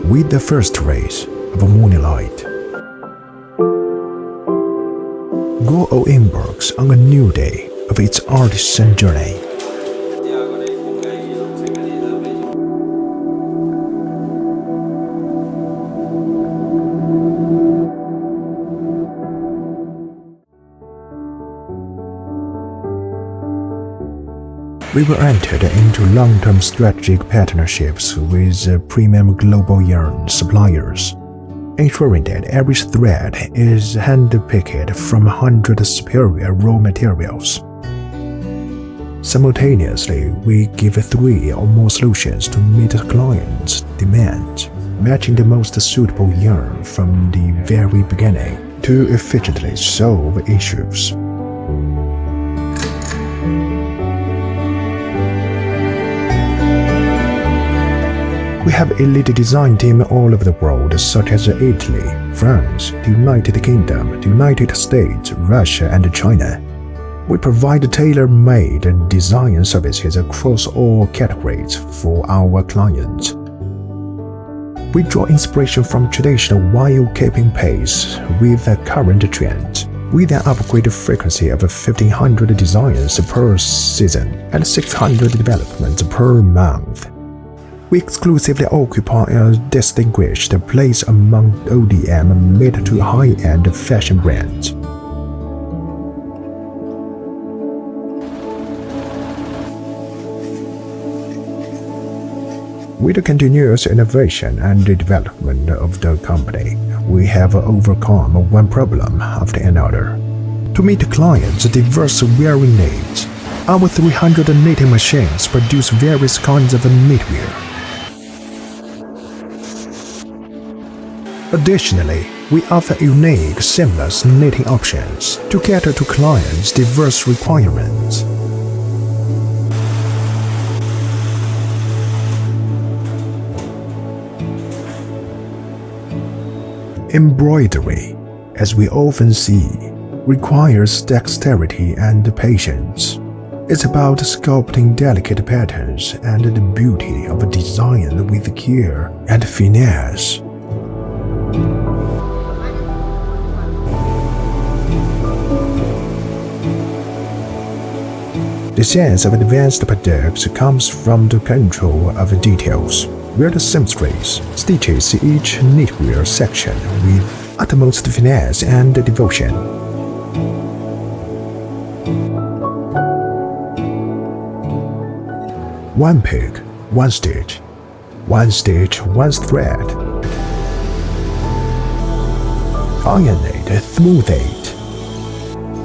with the first rays of a morning light. GUOOU embarks on a new day of its artisan journey. We were entered into long-term strategic partnerships with premium global yarn suppliers, ensuring that every thread is hand-picked from 100 superior raw materials. Simultaneously, we give 3 or more solutions to meet the client's demand, matching the most suitable yarn from the very beginning to efficiently solve issues. We have elite design team all over the world, such as Italy, France, the United Kingdom, the United States, Russia, and China. We provide tailor-made design services across all categories for our clients. We draw inspiration from traditional while keeping pace with the current trends, with an upgrade frequency of 1,500 designs per season and 600 developments per month. We exclusively occupy a distinguished place among ODM mid to high-end fashion brands. With the continuous innovation and development of the company, we have overcome one problem after another. To meet clients' diverse wearing needs, our 300 knitting machines produce various kinds of knitwear. Additionally, we offer unique, seamless knitting options to cater to clients' diverse requirements. Embroidery, as we often see, requires dexterity and patience. It's about sculpting delicate patterns and the beauty of a design with care and finesse. The sense of advanced products comes from the control of details, where the seamstress stitches each knitwear section with utmost finesse and devotion. One pick, one stitch, one thread. Iron it, smooth it.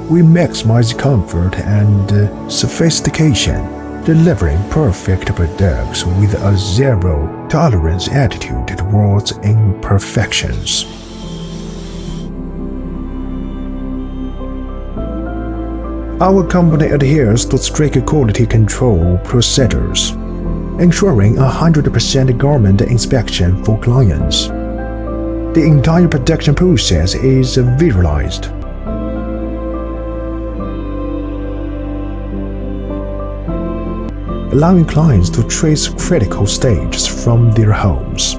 We maximize comfort and sophistication, delivering perfect products with a zero-tolerance attitude towards imperfections. Our company adheres to strict quality control procedures, ensuring 100% garment inspection for clients. The entire production process is visualized. Allowing clients to trace critical stages from their homes.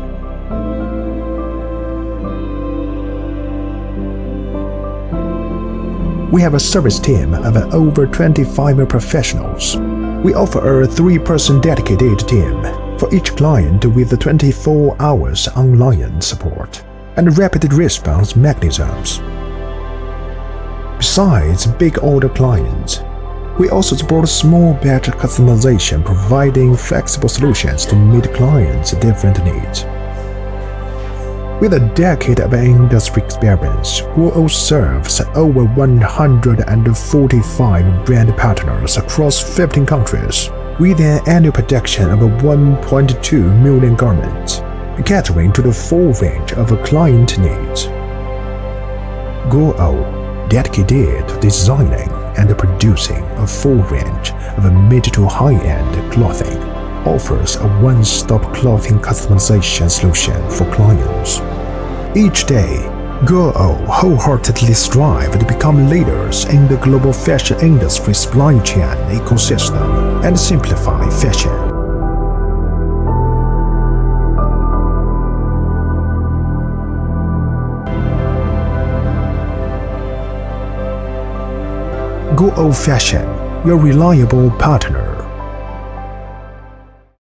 We have a service team of over 25 professionals. We offer a 3-person dedicated team for each client with 24 hours online support and rapid response mechanisms. Besides big order clients, we also support small batch customization, providing flexible solutions to meet clients' different needs. With a decade of industry experience, GUOOU serves over 145 brand partners across 15 countries, with an annual production of 1.2 million garments, catering to the full range of client needs. GUOOU, dedicated to designing and producing a full range of mid to high-end clothing, offers a one-stop clothing customization solution for clients. Each day, GUOOU wholeheartedly strive to become leaders in the global fashion industry supply chain ecosystem and simplify fashion. GUOOU Fashion, your reliable partner.